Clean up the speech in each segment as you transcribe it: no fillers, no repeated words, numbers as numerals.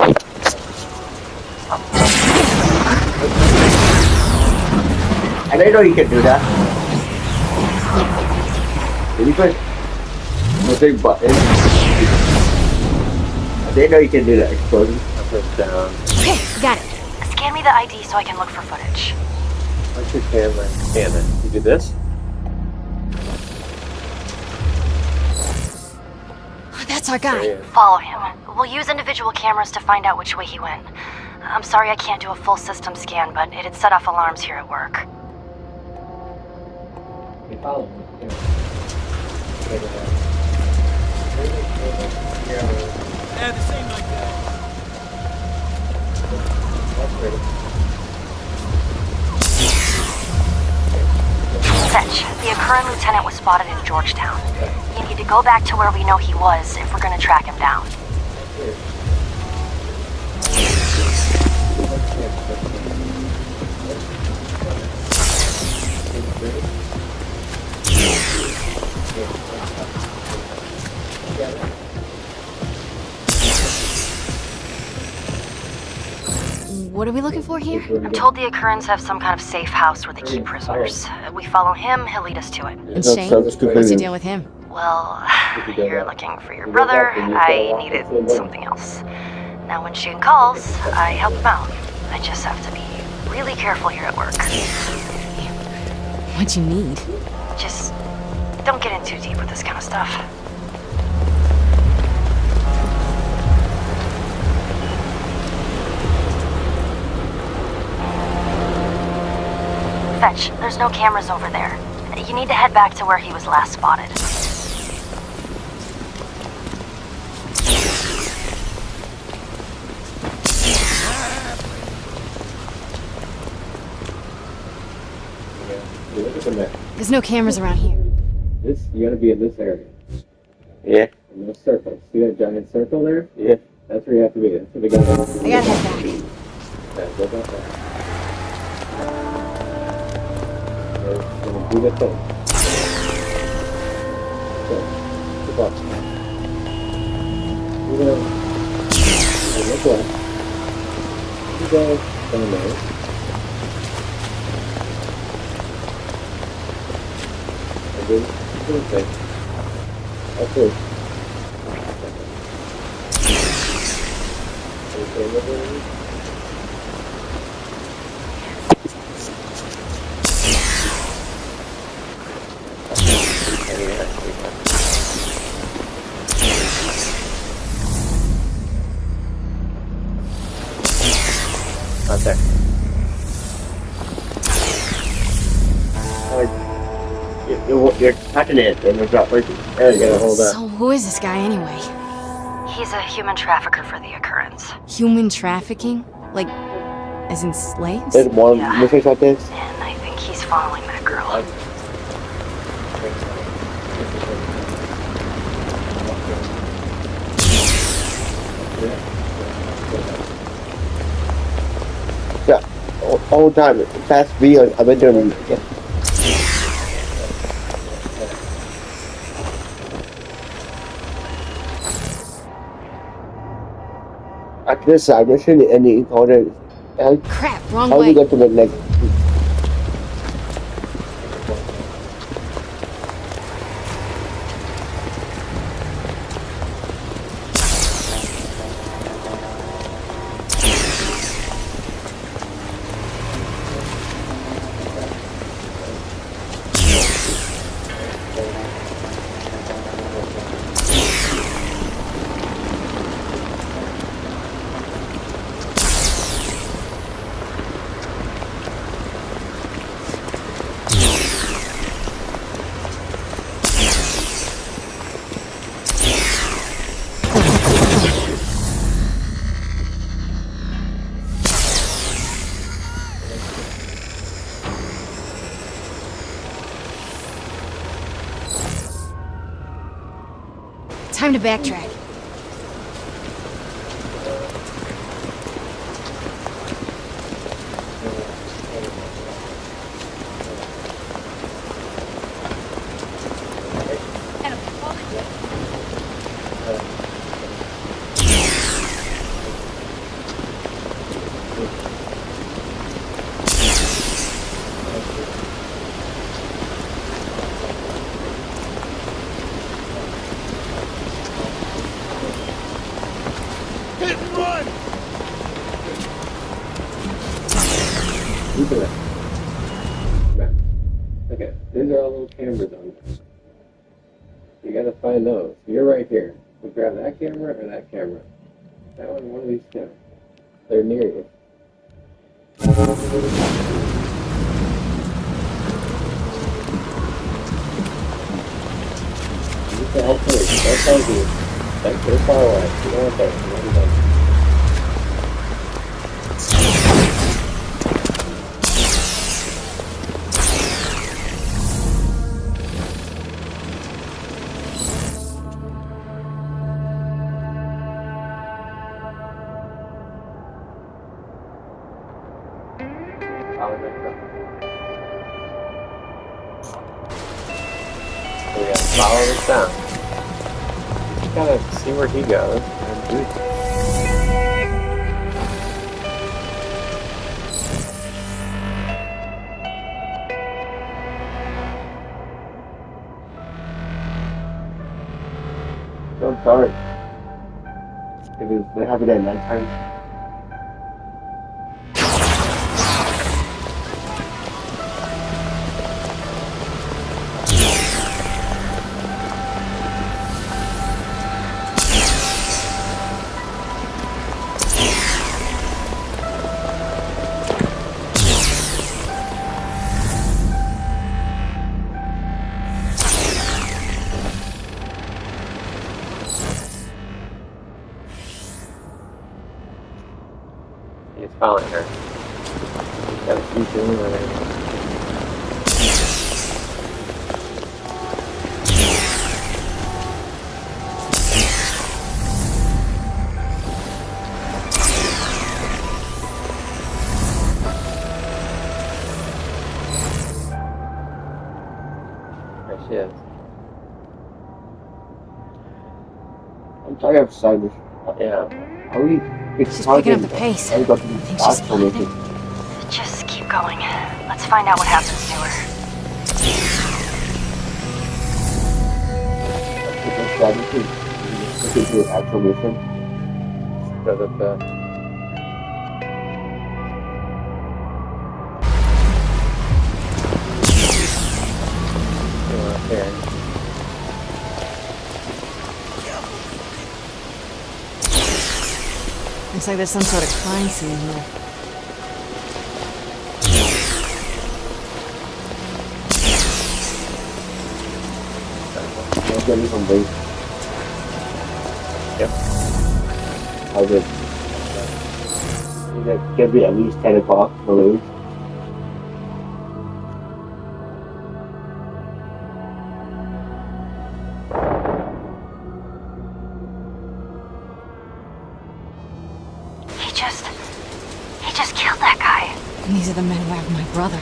I didn't know you could do that. Did you put the big button? I didn't know you could do that explosion. I put it down. Okay, got it. Scan me the ID so I can look for footage. What's your camera? Scan it. You do this? That's our guy. Yeah. Follow him. We'll use individual cameras to find out which way he went. I'm sorry I can't do a full system scan, but it'd set off alarms here at work. You follow me. Yeah, the same like that. Fetch, the current lieutenant was spotted in Georgetown. You need to go back to where we know he was if we're gonna track him down. What are we looking for here? I'm told the occurrence have some kind of safe house where they keep prisoners. We follow him, he'll lead us to it. And Shane? What's the deal with him? Well, you're looking for your brother. I needed something else. Now when Shane calls, I help him out. I just have to be really careful here at work. What'd you need? Just don't get in too deep with this kind of stuff. Fetch, there's no cameras over there. You need to head back to where he was last spotted. Look at the map. There's no cameras around here. This, you gotta be in this area. Yeah. In those circles. See that giant circle there? Yeah. That's where you have to be. That's where they gotta go. I gotta head back. Yeah, go back there. Do the thing. So, keep up. You're gonna look left. You go down there. And then do the thing. That's it. Okay, look at it. Not there. You're touching it and it's not working. There you gotta hold up. So who is this guy anyway? He's a human trafficker for the occurrence. Human trafficking? Like, as in slaves? There's more Yeah. missions like this. And I think he's following that girl. Yeah, all the time. Past videos, I've been doing. At this side, this is the ending order. Crap, wrong How do way. you get to the next? Time to backtrack. it! Run! Look at that. Okay, these are all little cameras on this. You gotta find those. You're right here. We grab that camera or that camera. That one of these two. They're near you. You can help me. Don't tell you. They're far away. You don't want that. You want them. So we gotta follow this down. Just gotta see where he goes and do it. I'm sorry. They have it at nighttime. He's following her. He's gotta keep doing whatever. There she is. I'm tired of cyber. Yeah. Are we? She's picking up the pace. I think she's spotted him. Just keep going. Let's find out what happens to her. Look into the actual mission. Go to the here. Looks like there's some sort of crime scene here. I'll get me some weight. Yep. How's it? It can be at least 10 o'clock balloons. He just killed that guy. And these are the men who have my brother.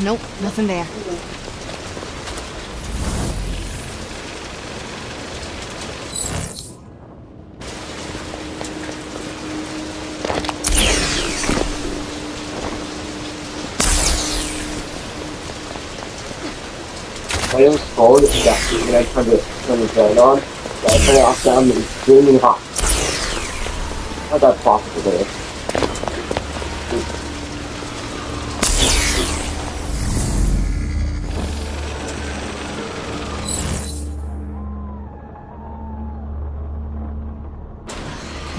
Nope, nothing there. When it was cold, when I tried to turn the fan on, I turned it off down and it was screaming hot. How's that possible there?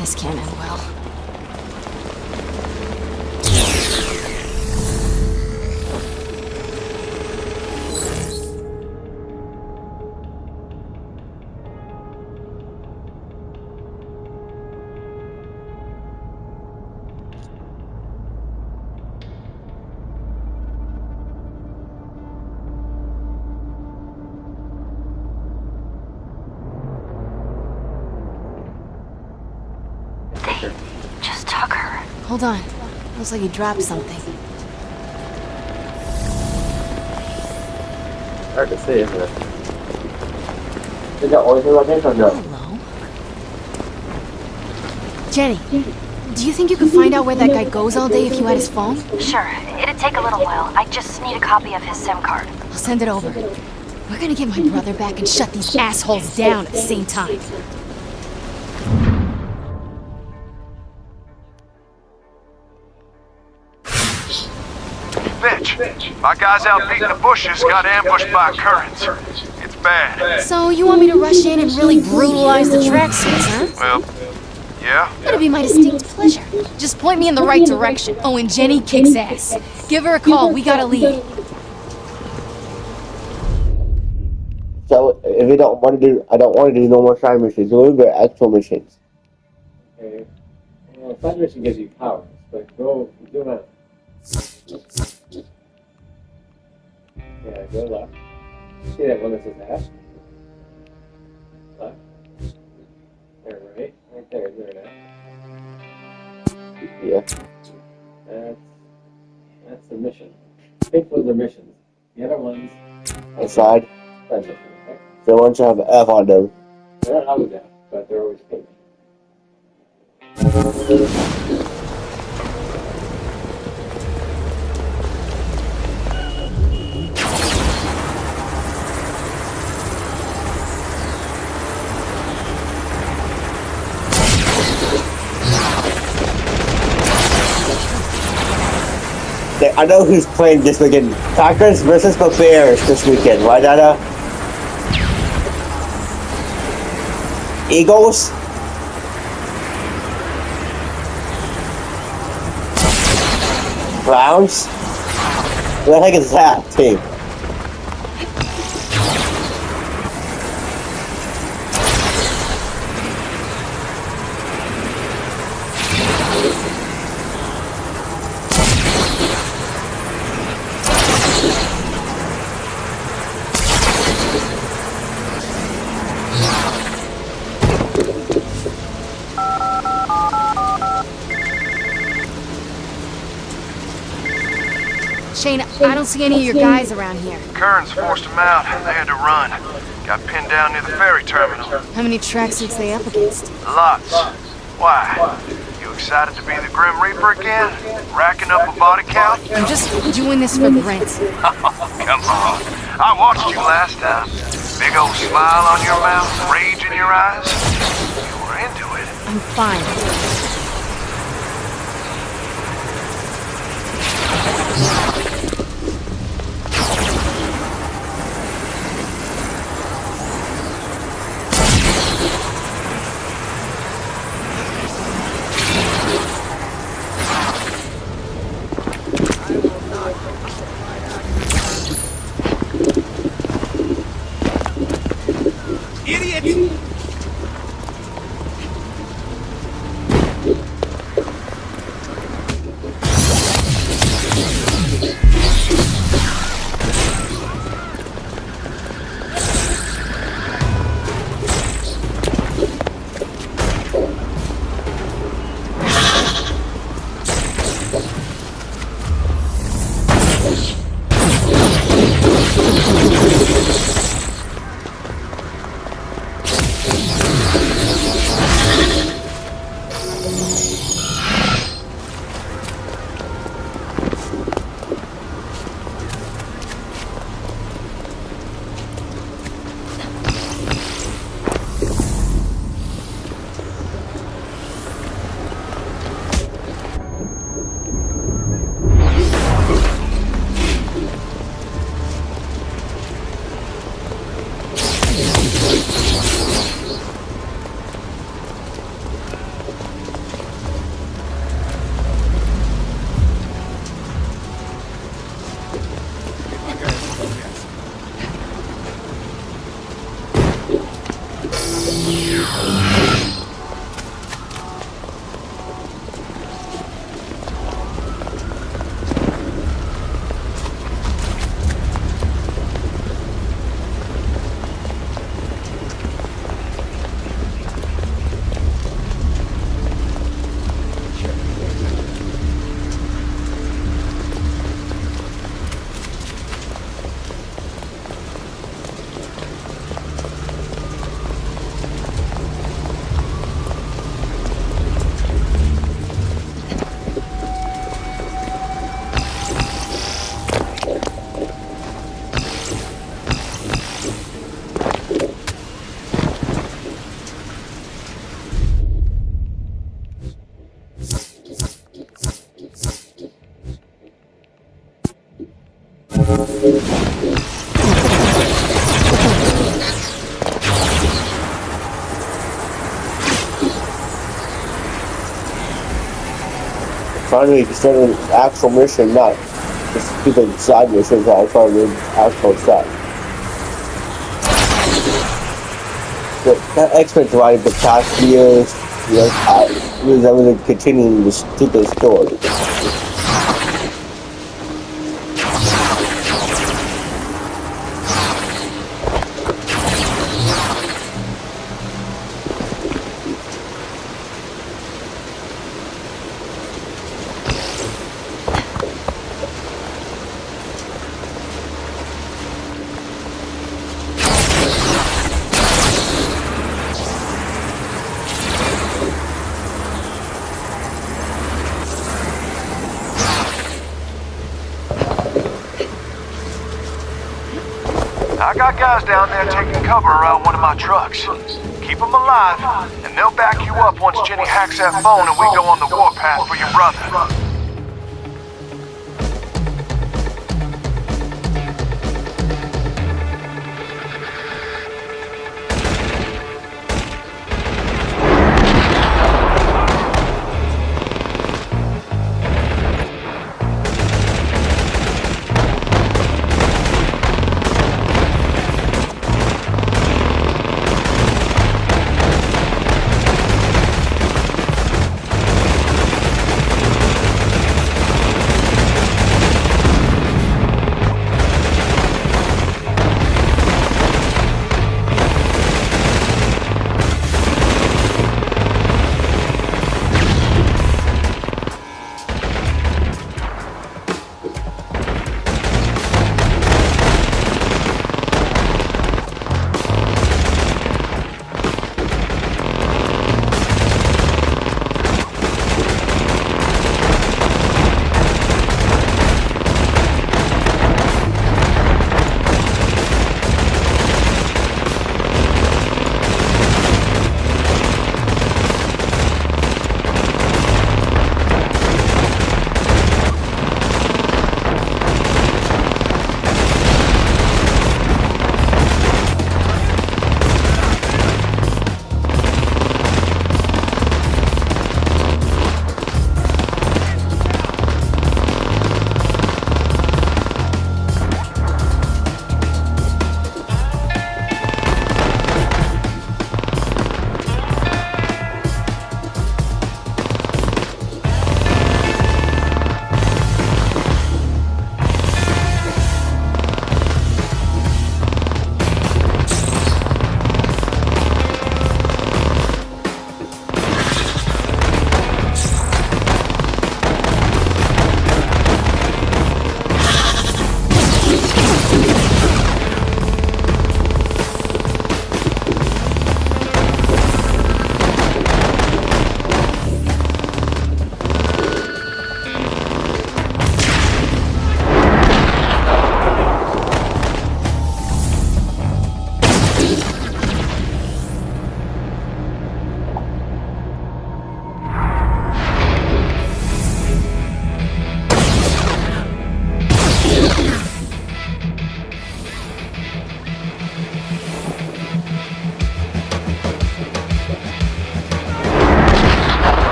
This can't end well. Just took her. Hold on. Looks like you dropped something. Hard to see, isn't it? Is that all you like this or no? Hello? Jenny, Do you think you could find out where that guy goes all day if you had his phone? Sure, it'd take a little while. I just need a copy of his SIM card. I'll send it over. We're gonna get my brother back and shut these assholes down at the same time. Bitch, my guys out beating the bushes got ambushed by currents. It's bad. So you want me to rush in and really brutalize the tracksuits, huh? Well, yeah. That'd be my distinct pleasure. Just point me in the right direction. Oh, and Jenny kicks ass. Give her a call. We got a lead. So if you don't want to do, I don't want to do normal side missions. We'll do actual missions. Okay. Well, side mission gives you powers, but go do that. Yeah, go left. See that one that says F? Left. There, right? Right there, is there an F? Yeah. That's the mission. Pink ones are missions. The other ones, And side. side missions, okay? The ones that have F on them. They're not always F, but they're always pink. I know who's playing this weekend. Packers versus the Bears this weekend. Why not? Eagles? Browns? What the heck is that team? Shane, I don't see any of your guys around here. Kearns forced them out. They had to run. Got pinned down near the ferry terminal. How many tracksuits they up against? Lots. Why? You excited to be the Grim Reaper again? Racking up a body count? I'm just doing this for Brent. Come on. I watched you last time. Big old smile on your mouth, rage in your eyes. You were into it. I'm fine. Finally, instead of an actual mission, not just stupid side missions. I found the actual stuff. That X-Men provided the past years. Yes, I was able to continue the stupid story. I got guys down there taking cover around one of my trucks. Keep them alive, and they'll back you up once Jenny hacks that phone and we go on the warpath for your brother.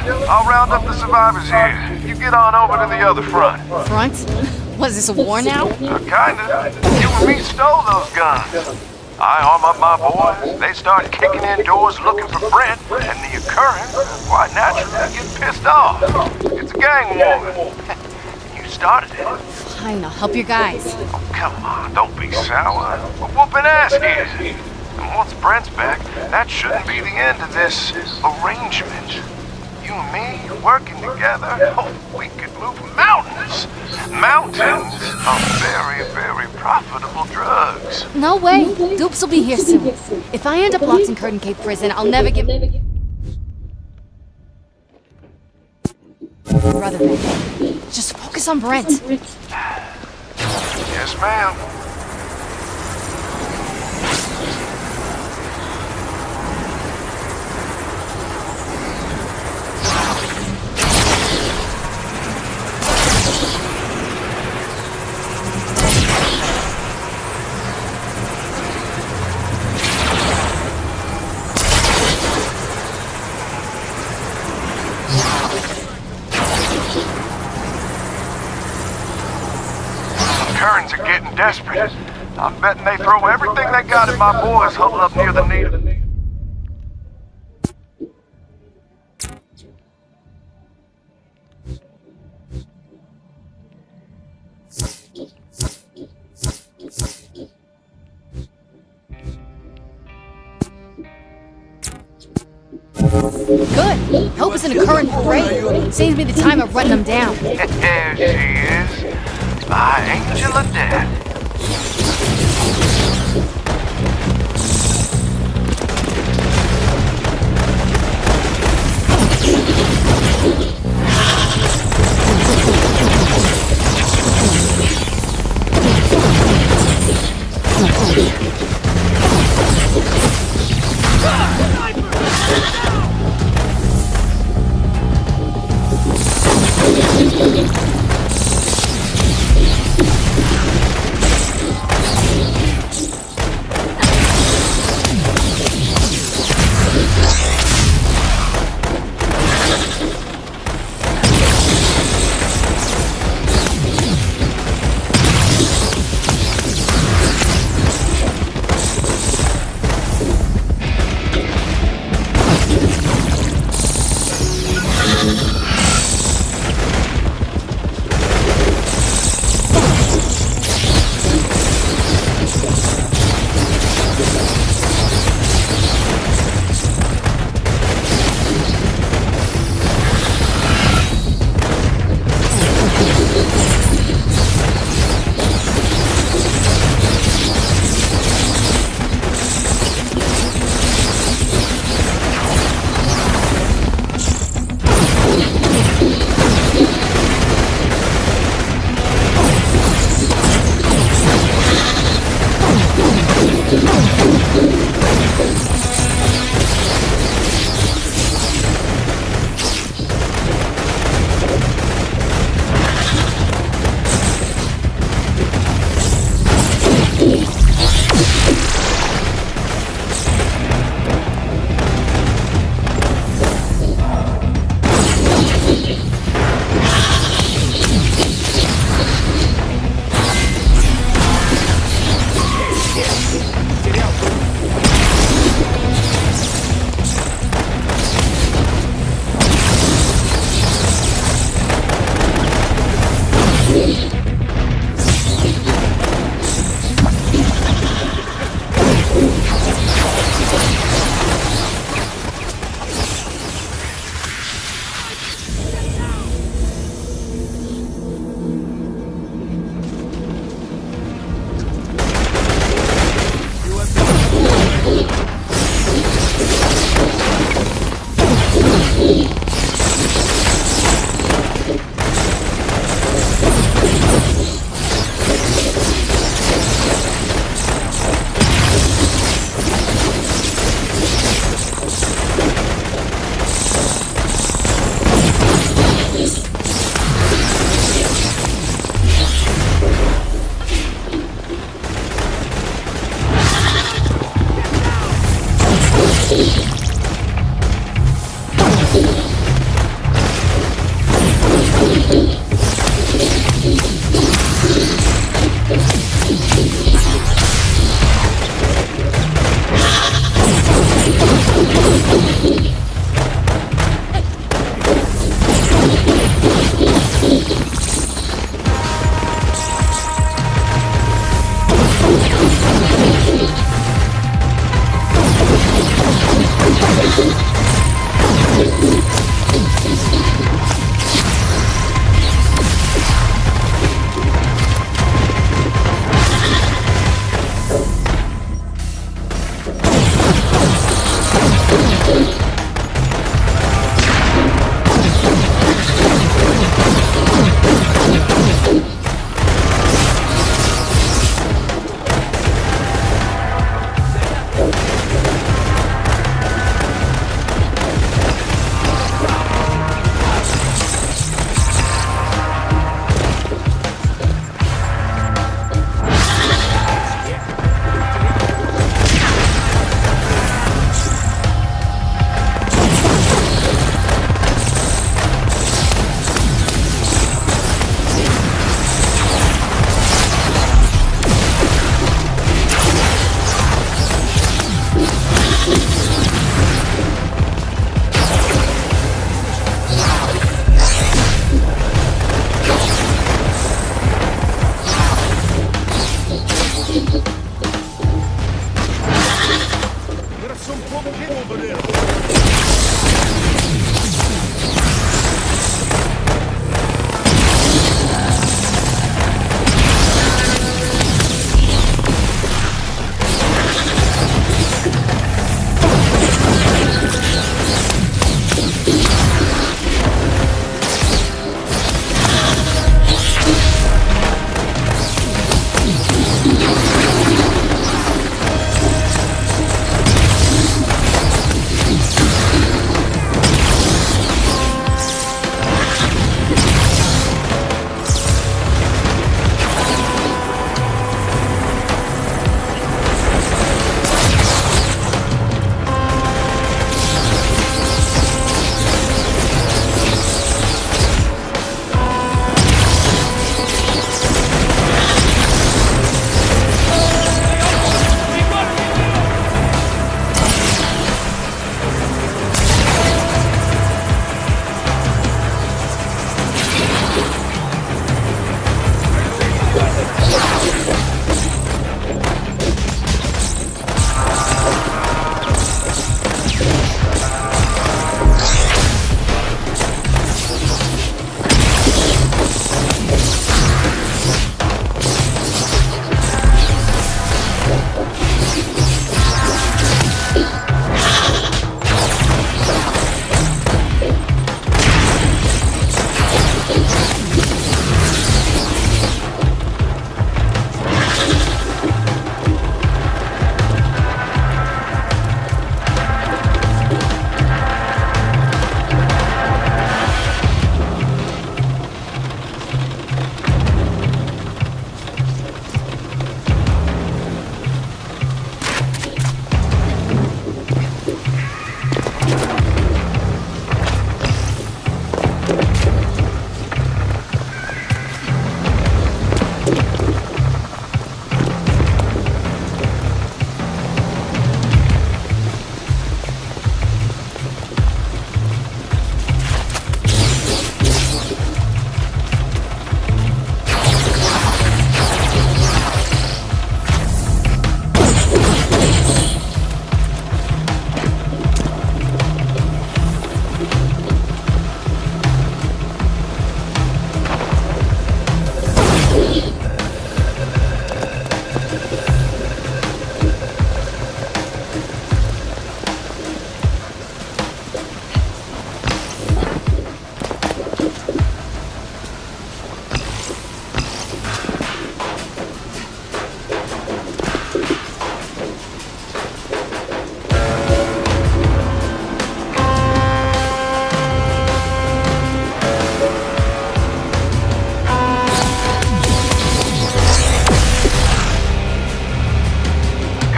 I'll round up the survivors here. You get on over to the other front. Front? Was this a war now? Kinda. You and me stole those guns. I arm up my boys, they start kicking in doors looking for Brent, and the occurrence, quite naturally, I get pissed off. It's a gang war. You started it. Fine, I'll help your guys. Oh, come on, don't be sour. We're whooping ass here. And once Brent's back, that shouldn't be the end of this arrangement. You and me working together, oh, we could move mountains. Mountains are very, very profitable drugs. No way. Dupes will be here soon. If I end up locked in Curtain Cape prison, I'll never get... Brother, just focus on Brent. Yes, ma'am. Currents are getting desperate. I'm betting they throw everything they got at my boys huddled up near the needle. Good. Hope it's in a current parade. Saves me the time of running them down. There she is. My angel of death.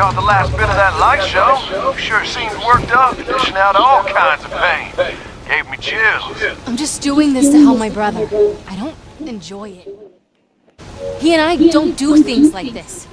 saw the last bit of that light show. You sure seemed worked up, dishing out all kinds of pain. Gave me chills. I'm just doing this to help my brother. I don't enjoy it. He and I don't do things like this.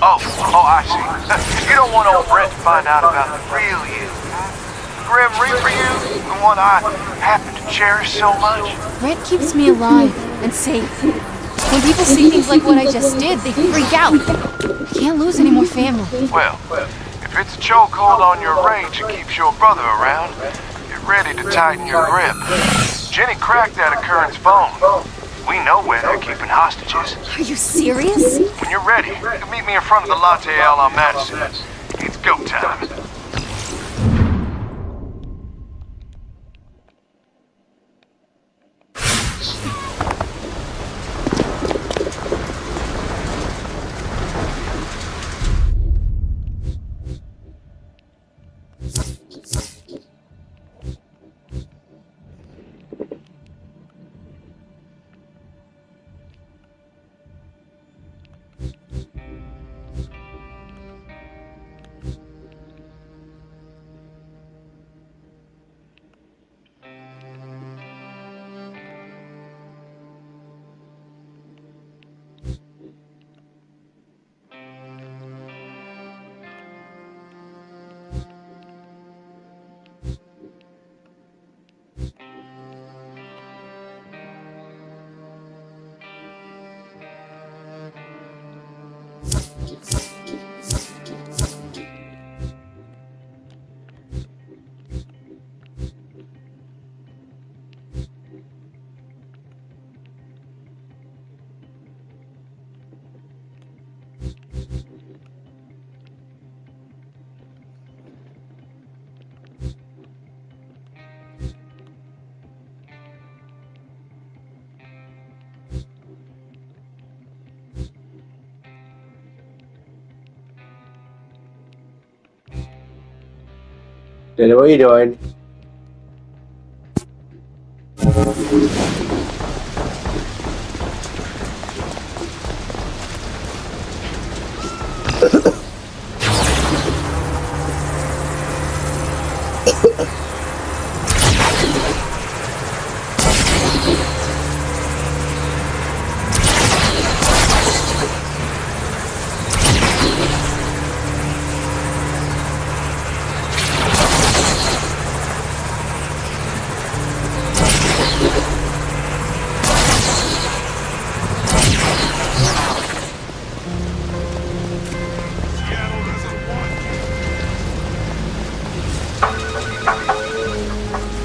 Oh, I see. You don't want old Brent to find out about the real you. The Grim Reaper you, the one I happen to cherish so much. Brett keeps me alive and safe. When people see things like what I just did, they freak out. I can't lose any more family. Well, if it's a chokehold on your rage that keeps your brother around, get ready to tighten your grip. Jenny cracked that occurrence phone. We know where they're keeping hostages. Are you serious? When you're ready, you can meet me in front of the Latte Al on Madison. It's go time. Jenny, what are you doing?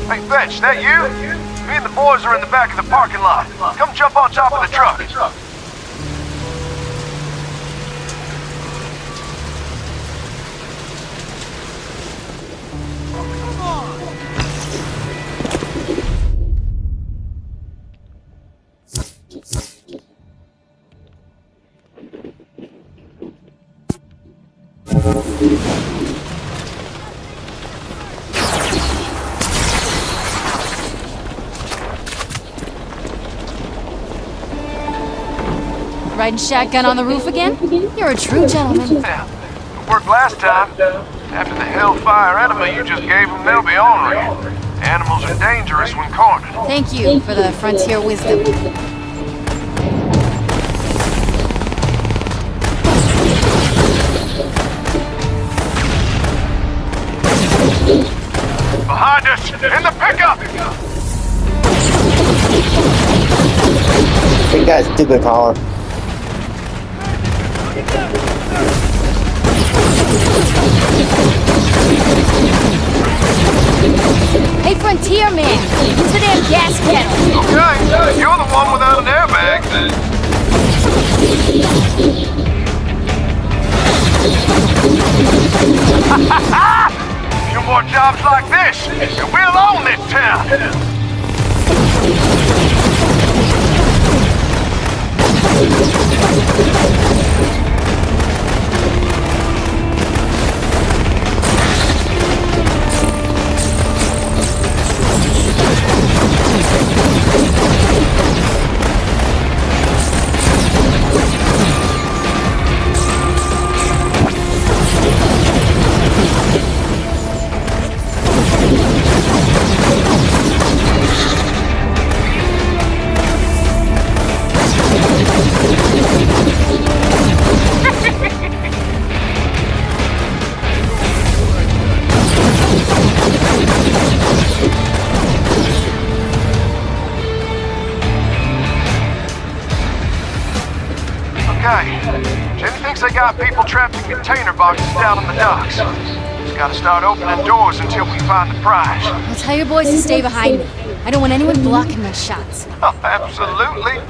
Hey, Fetch, that you? Me and the boys are in the back of the parking lot. Come jump on top of the truck. Riding shotgun on the roof again? You're a true gentleman. Yeah, it worked last time. After the hellfire enema you just gave them, they'll be ornery. Animals are dangerous when cornered. Thank you for the frontier wisdom. That stupid car. Hey, Frontier Man! Use the damn gas kettle! Okay, you're the one without an airbag. A few more jobs like this, and we'll own this town. Jenny thinks they got people trapped in container boxes down on the docks. Just gotta start opening doors until we find the prize. I'll tell your boys to stay behind me. I don't want anyone blocking my shots. Oh, absolutely.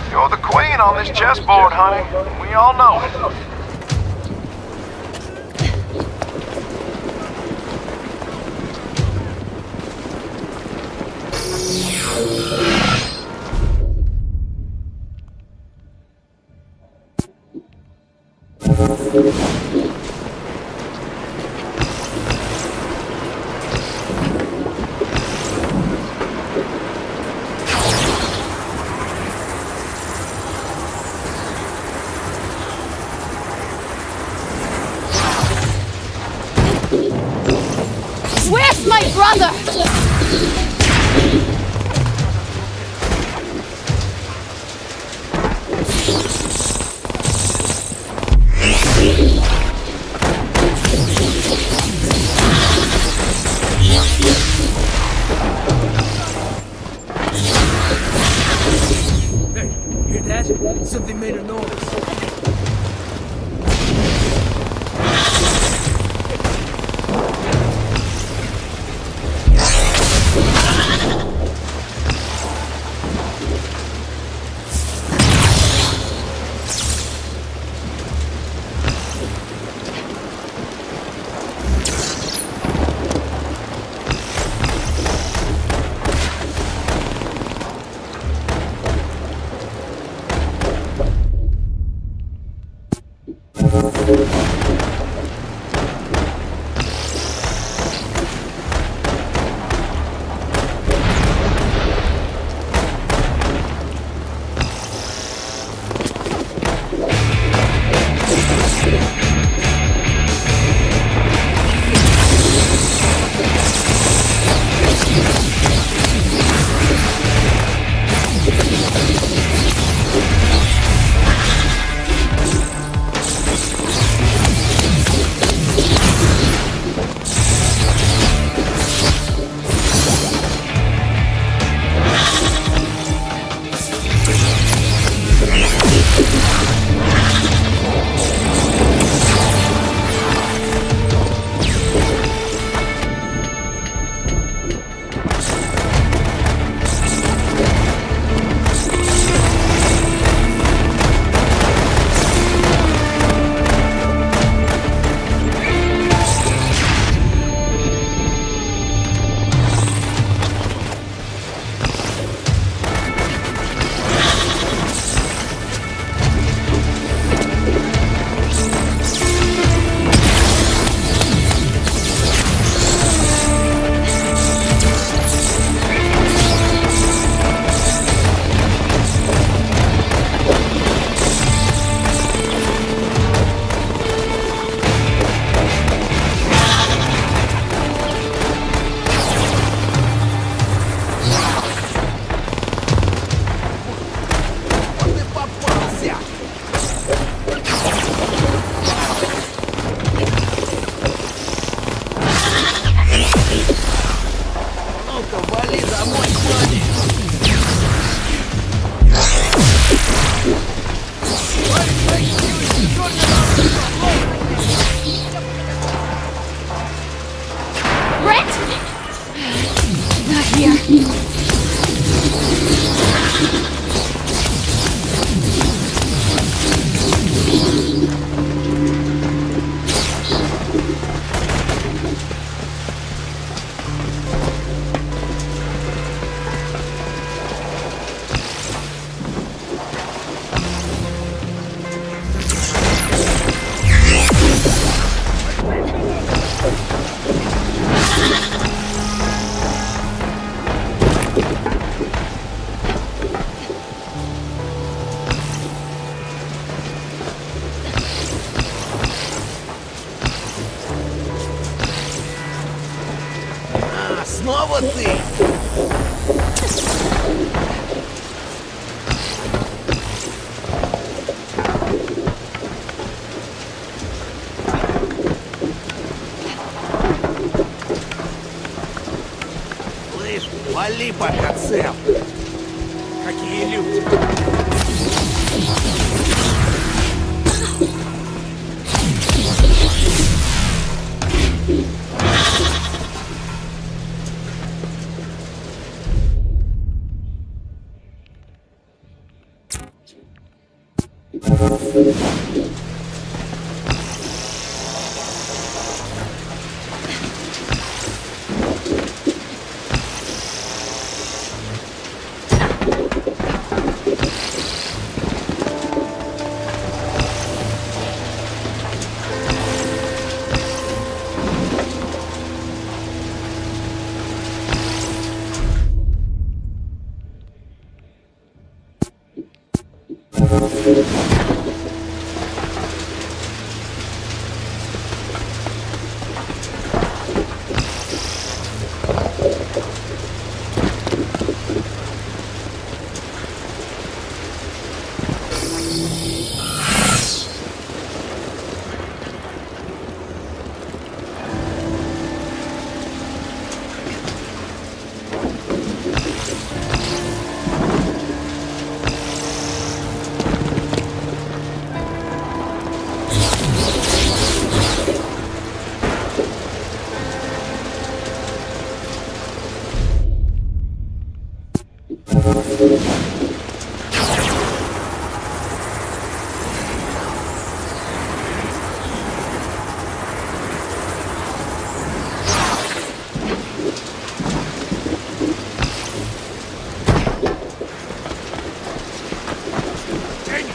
You're the queen on this chessboard, honey. We all know it. Where's my brother? Hey, hear that? Something made a noise. Молодцы! Слышь, вали пока цел. Какие люди!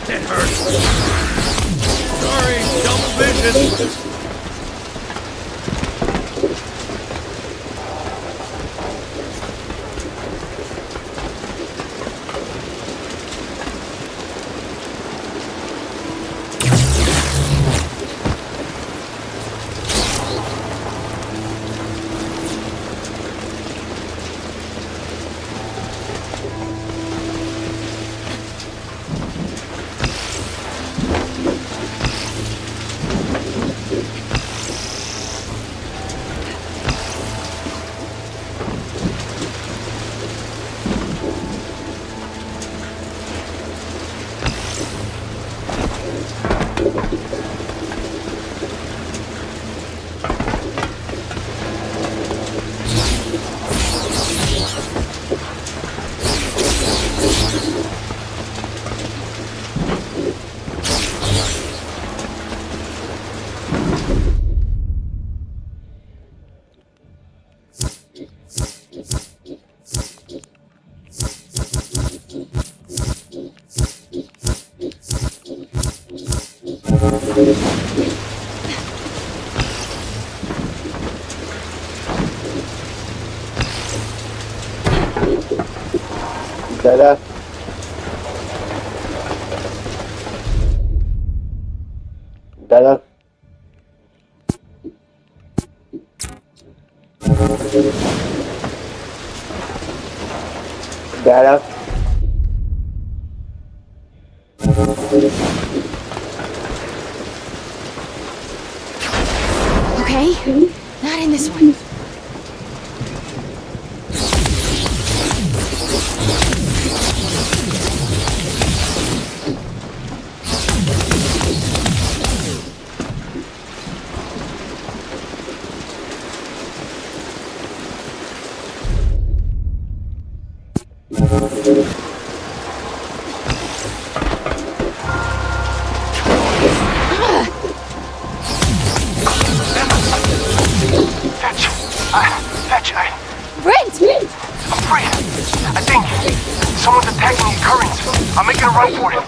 That hurt. Sorry, double vision. Dada. Dada. Dada. Okay? Not in this one. Brent! I'm free. I think someone's attacking the currents. I'm making a run for it.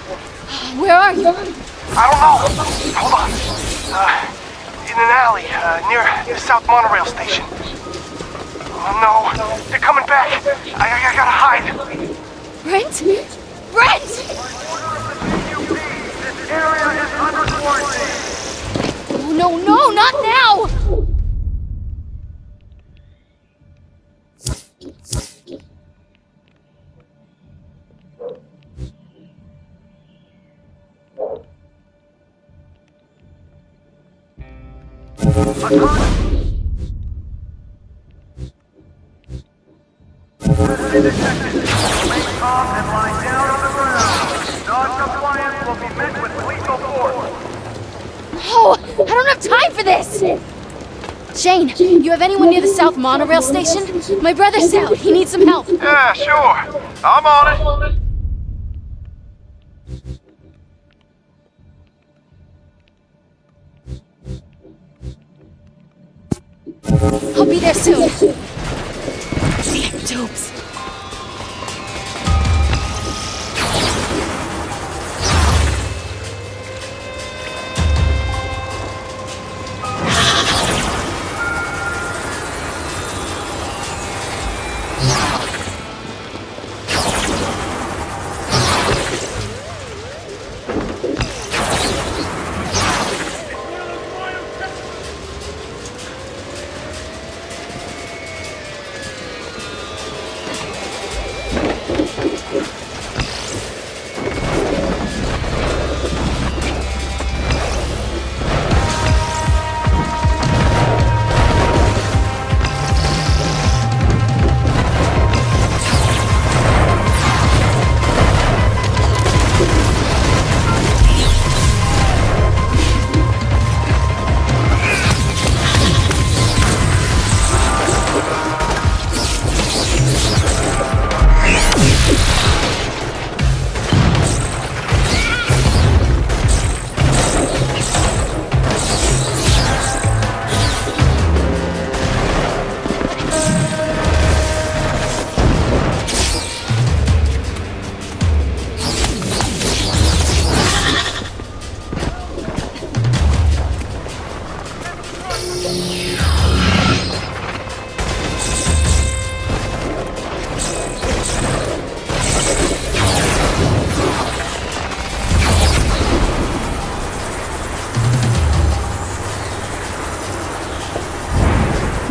Where are you? I don't know. Hold on. In an alley near the South Monorail station. Oh no, they're coming back. I gotta hide. Brent? Brent! This area is under quarantine. Oh, no, not now! Oh, I don't have time for this! Shane, you have anyone near the South Monorail station? My brother's out. He needs some help. Yeah, sure. I'm on it. I'll be there soon. Damn dupes.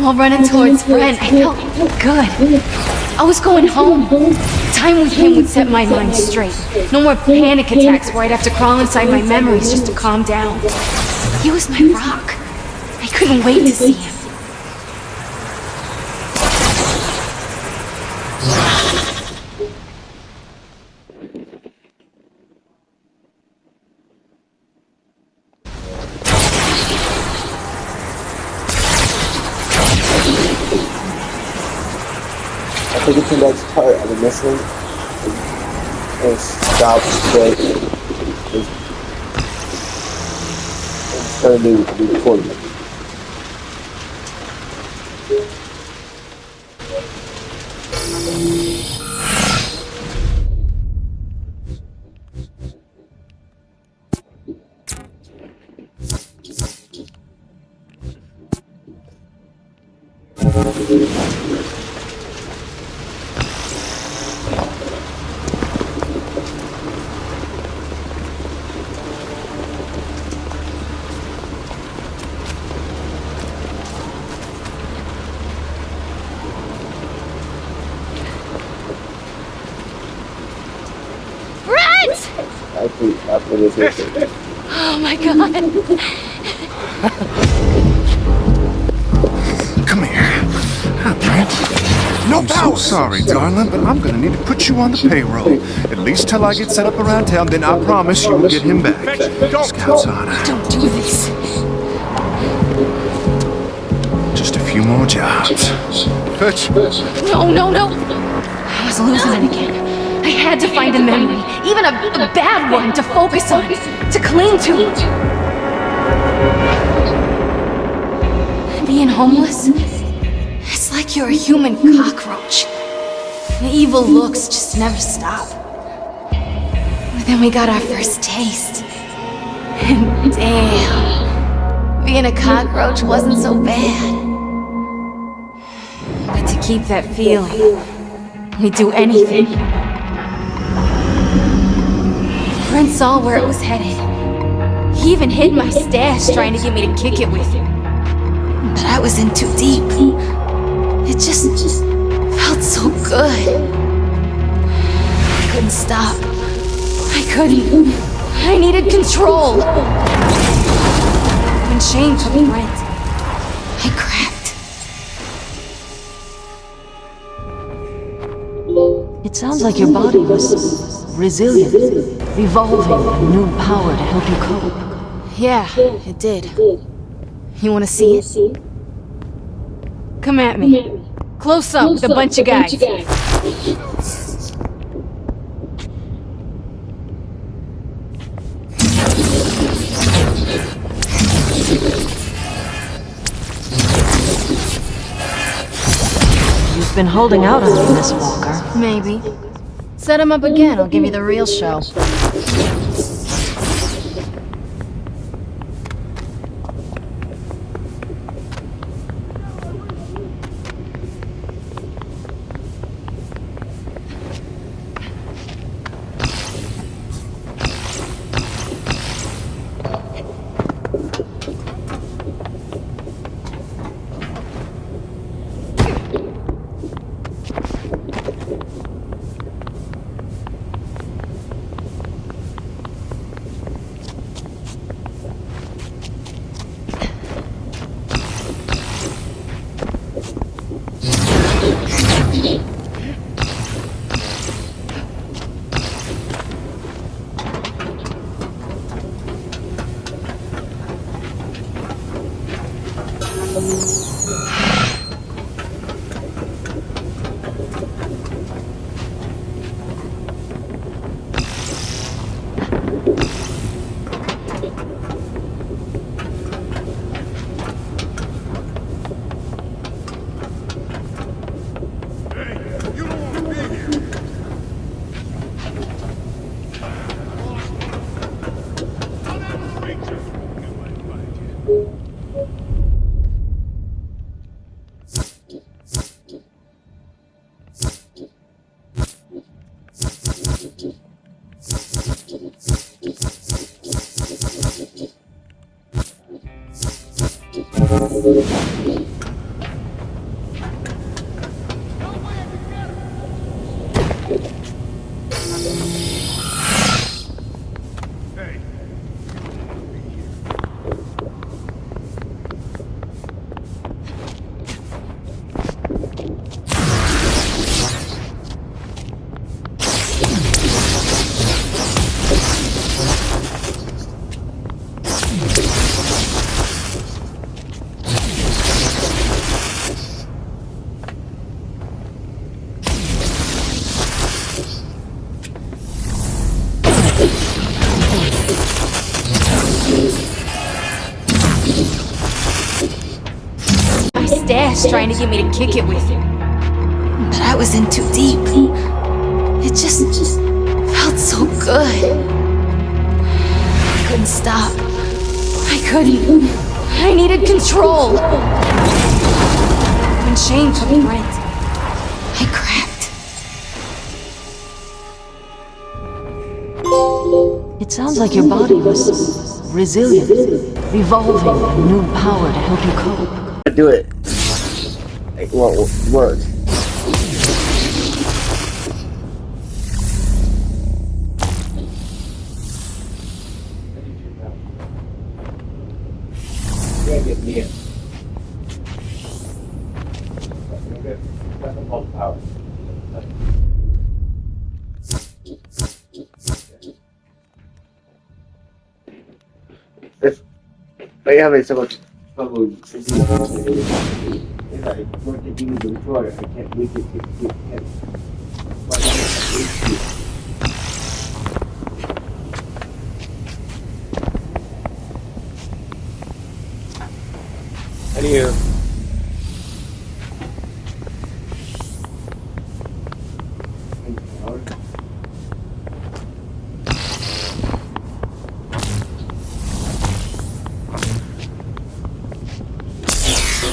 While running towards Brent, I felt good. I was going home. Time with him would set my mind straight. No more panic attacks where I'd have to crawl inside my memories just to calm down. He was my rock. I couldn't wait to see him. I think it's the next part of the missing and stop straight. It's gonna be recorded. After this mission. Oh my god. Come here. Hi, Brent. No, I'm so sorry, darling, but I'm gonna need to put you on the payroll. At least till I get set up around town, then I promise you'll get him back. Scout's honor. Don't do this. Just a few more jobs. Fetch. No. I was losing it again. I had to find a memory, even a bad one, to focus on, to cling to. Being homeless, it's like you're a human cockroach. The evil looks just never stop. But then we got our first taste. And damn, being a cockroach wasn't so bad. But to keep that feeling, we'd do anything. Brent saw where it was headed. He even hid my stash trying to get me to kick it with him. But I was in too deep. It just felt so good. I couldn't stop. I needed control. When Shane took Brent, I cracked. It sounds like your body was resilient, evolving a new power to help you cope. Yeah, it did. You wanna see it? Come at me. Close up with a bunch of guys. You've been holding out on me, Miss Walker. Maybe. Set him up again, I'll give you the real show. Stash trying to get me to kick it with you. But I was in too deep. It just felt so good. I couldn't stop. I couldn't. I needed control. When Shane took Brent, I cracked. It sounds like your body was resilient, evolving a new power to help you cope. Do it. It won't work. You gotta get me in. Okay, that's a whole power. But yeah, so much trouble. If I want to do the recorder, I can't make it to him. Anywho.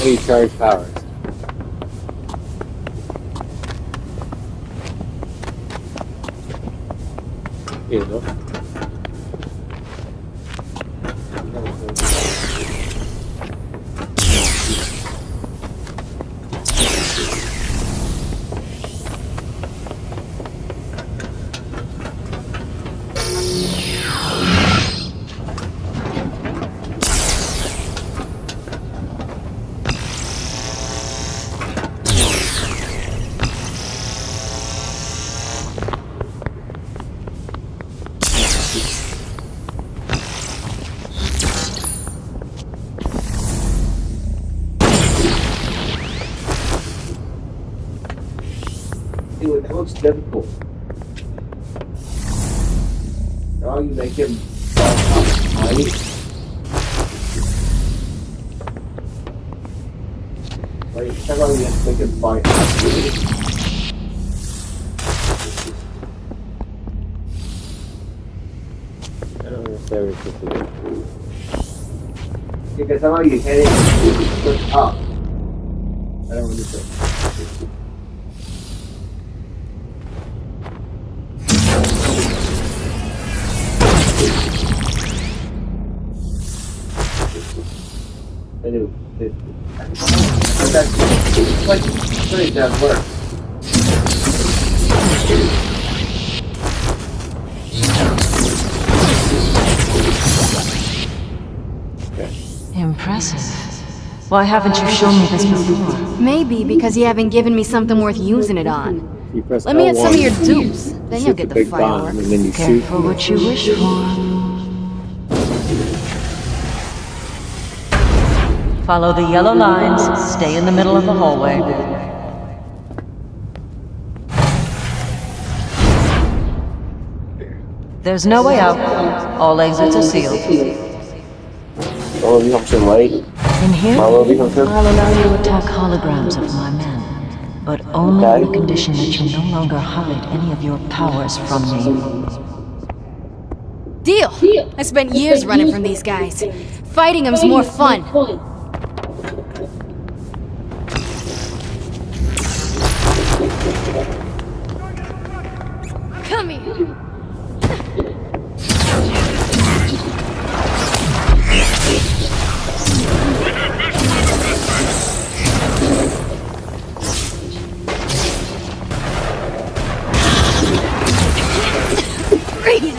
Any charge powers. Here you go. difficult. Now you make him tiny. Like, how about you just make him fight? I don't understand what you're supposed to do. Because how about you hit it push up? I don't understand. I do. That's like, it does work. Impressive. Why haven't you shown me this before? Maybe because you haven't given me something worth using it on. You press Let me hit some of your L1, dupes, then you'll shoot get the big bomb, fireworks. and then you shoot. Careful what you wish for. Follow the yellow lines, stay in the middle of the hallway. There's no way out. All exits are sealed. Oh, you come some late. In here, Follow me, okay? I'll allow you to attack holograms of my men, but only on the condition that you no longer hide any of your powers from me. Deal! I spent years running from these guys. Fighting them's more fun. Come here.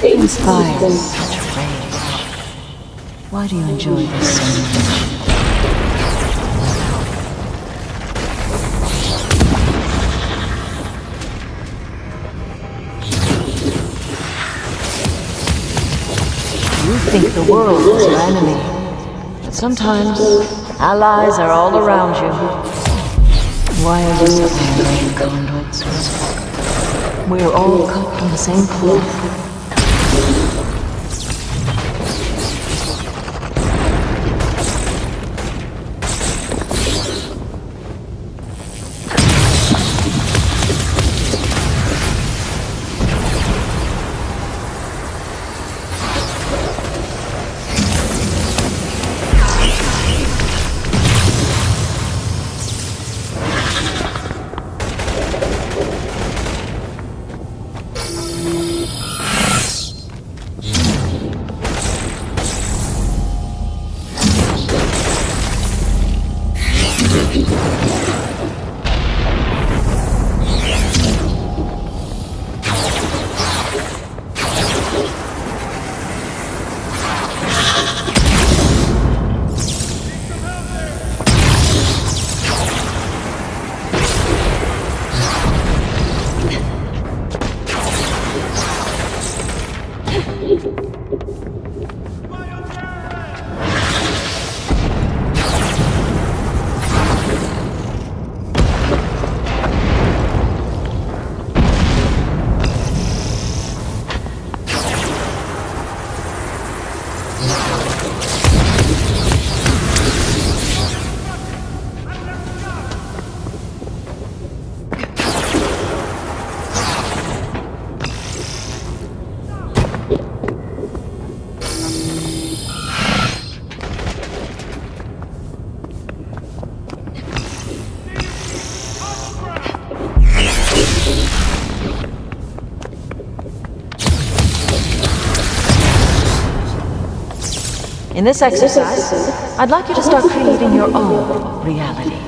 Inspired such rage. Why do you enjoy this so much? You think the world is your enemy, but sometimes allies are all around you. Why are you suffering, conduits? We're all cut from the same cloth. In this exercise, I'd like you to start creating your own reality.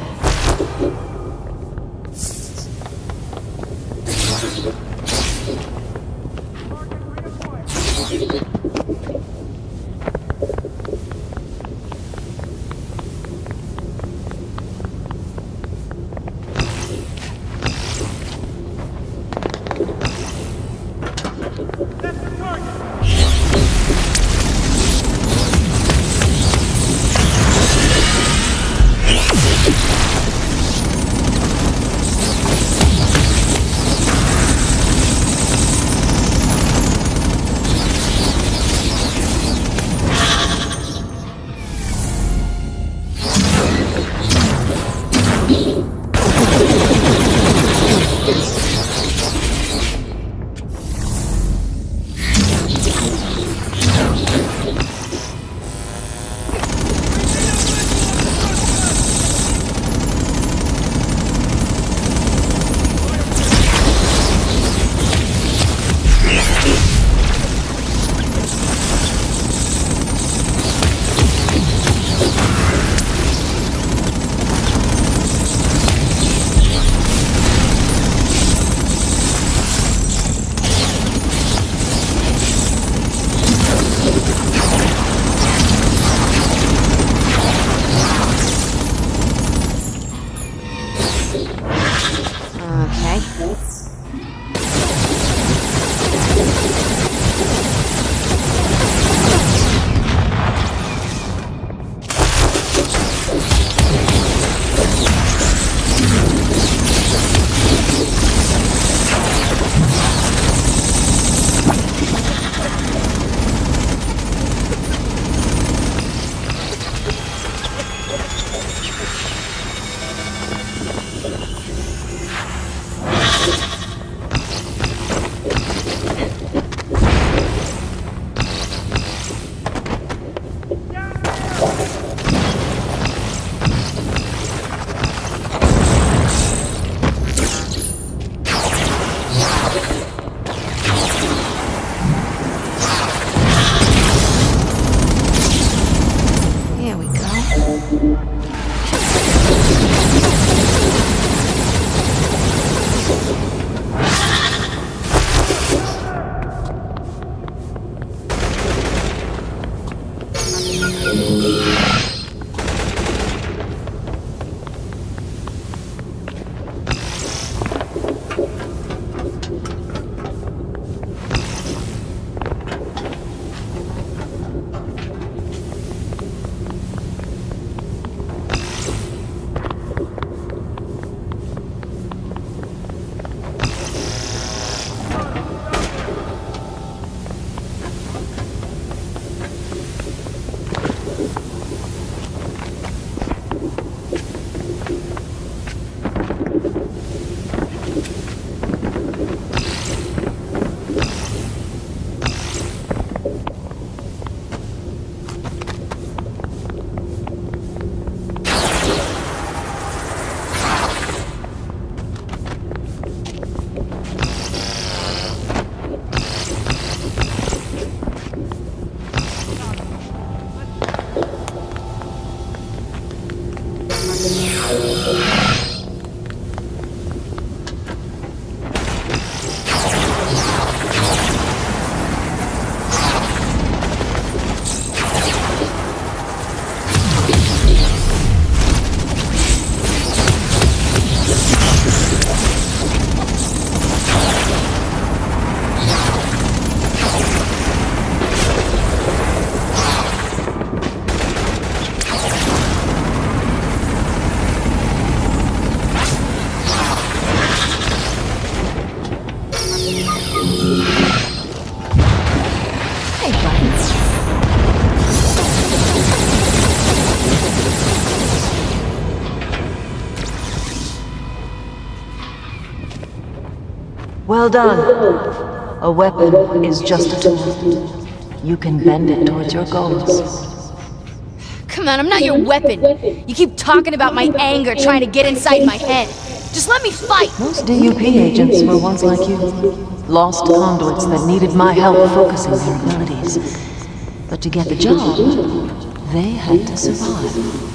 Well done. A weapon is just a tool. You can bend it towards your goals. Come on, I'm not your weapon. You keep talking about my anger trying to get inside my head. Just let me fight! Most DUP agents were once like you. Lost conduits that needed my help focusing their abilities. But to get the job, they had to survive.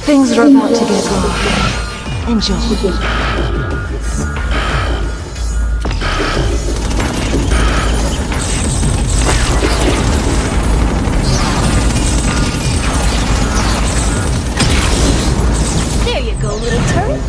Things are about to get rough. Enjoy. There you go, little turd.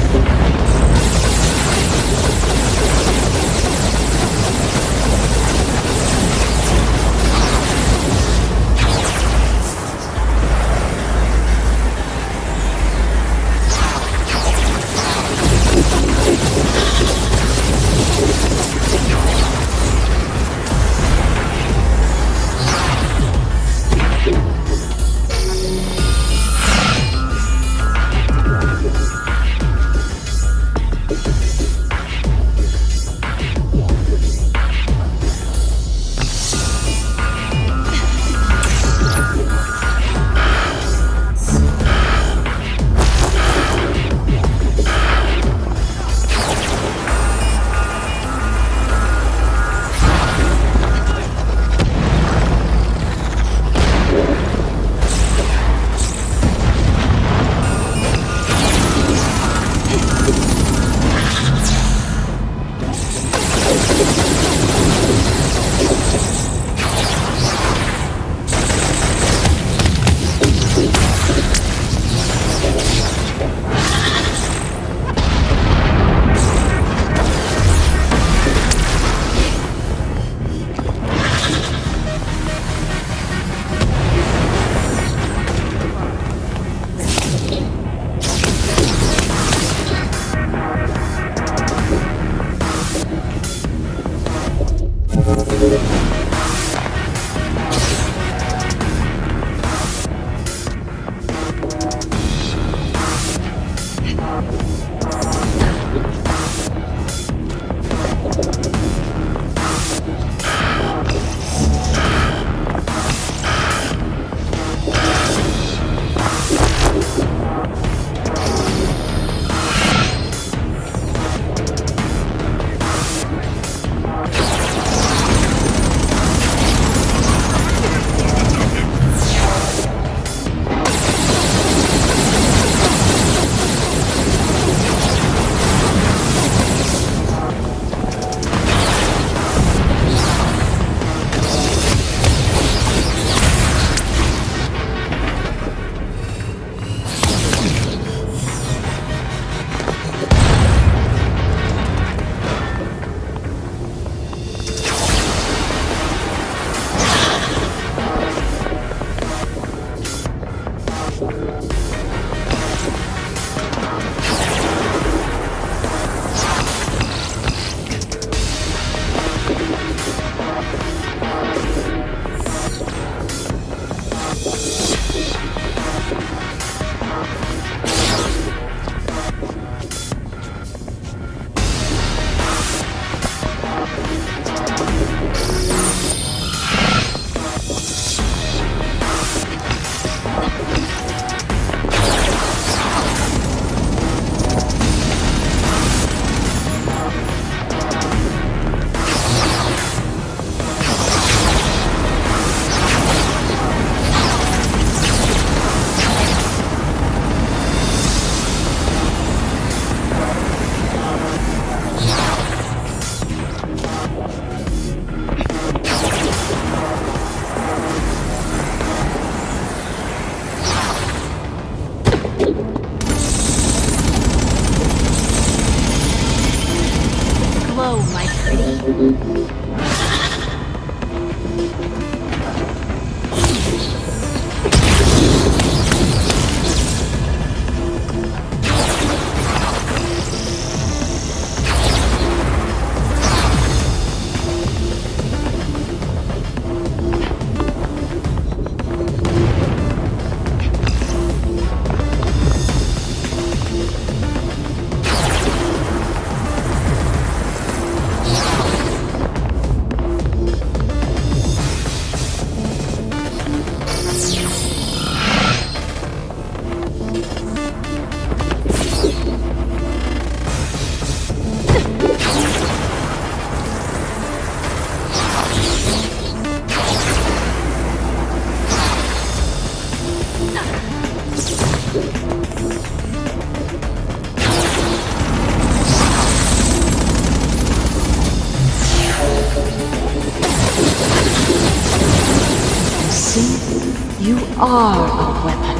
You are a weapon.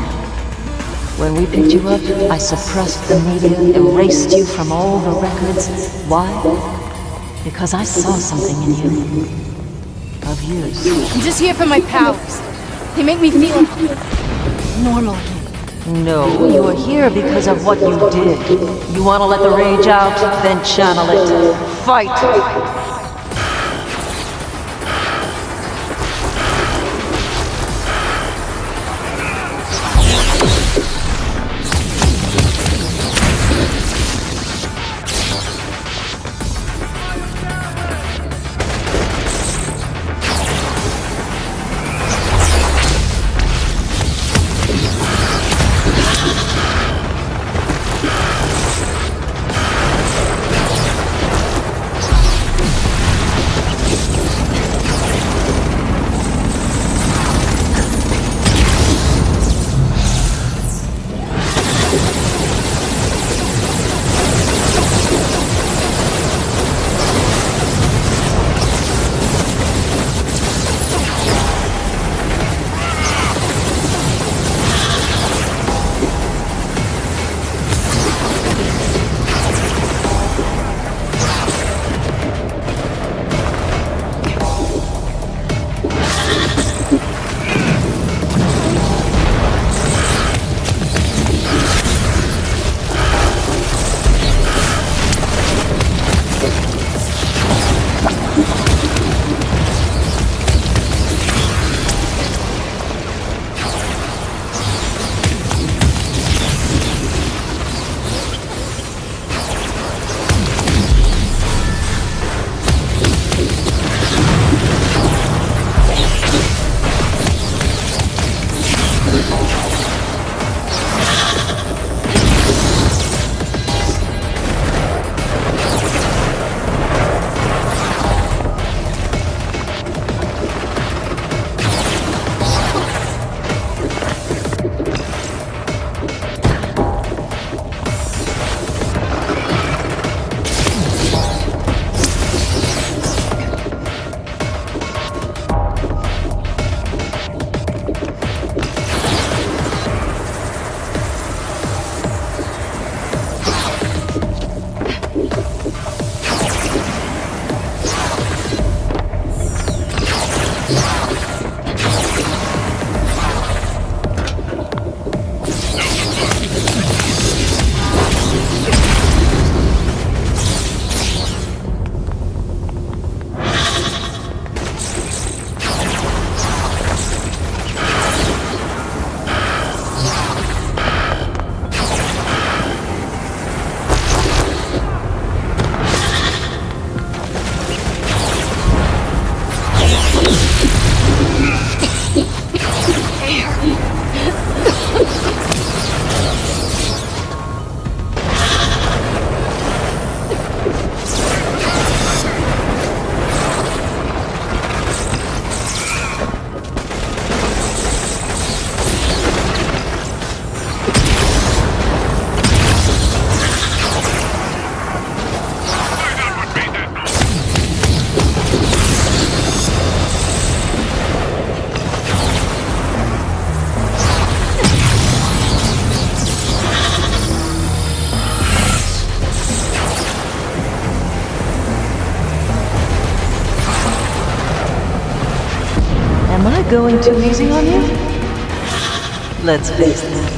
When we picked you up, I suppressed the media, erased you from all the records. Why? Because I saw something in you. Of use. I'm just here for my powers. They make me feel normal again. No, you are here because of what you did. You want to let the rage out? Then channel it. Fight! going too easy on you? Let's face it.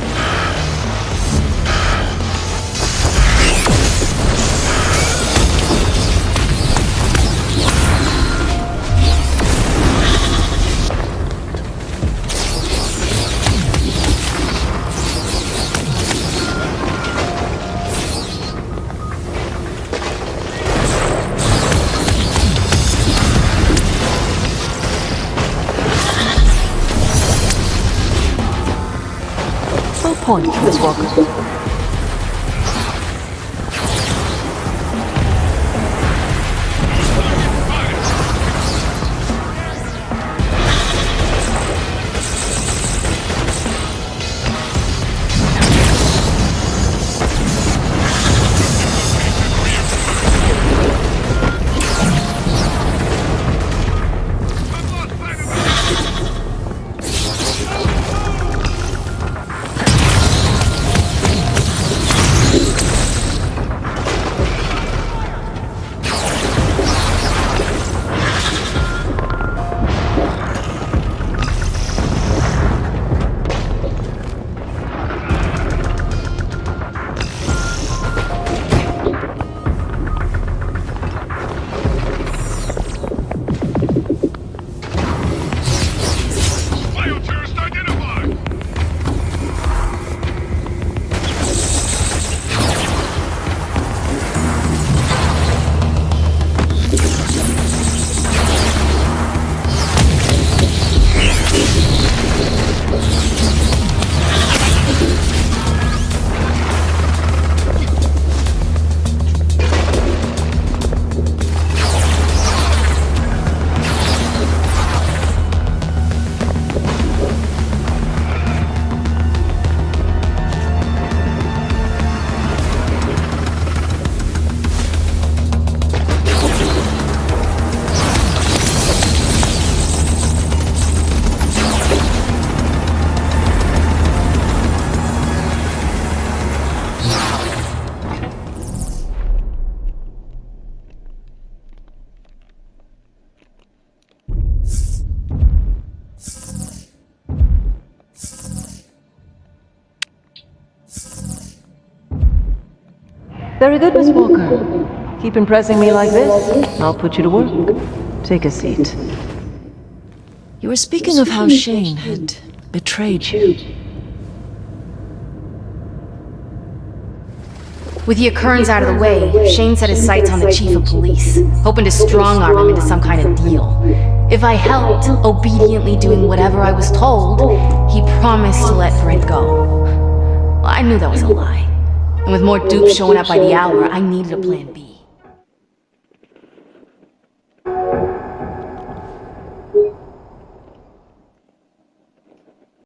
Point, Miss Walker. Very good, Miss Walker. Keep impressing me like this. I'll put you to work. Take a seat. You were speaking of how Shane had betrayed you. With the occurrence out of the way, Shane set his sights on the chief of police, hoping to strong-arm him into some kind of deal. If I helped, obediently doing whatever I was told, he promised to let Brent go. Well, I knew that was a lie. And with more dupes showing up by the hour, I needed a plan B.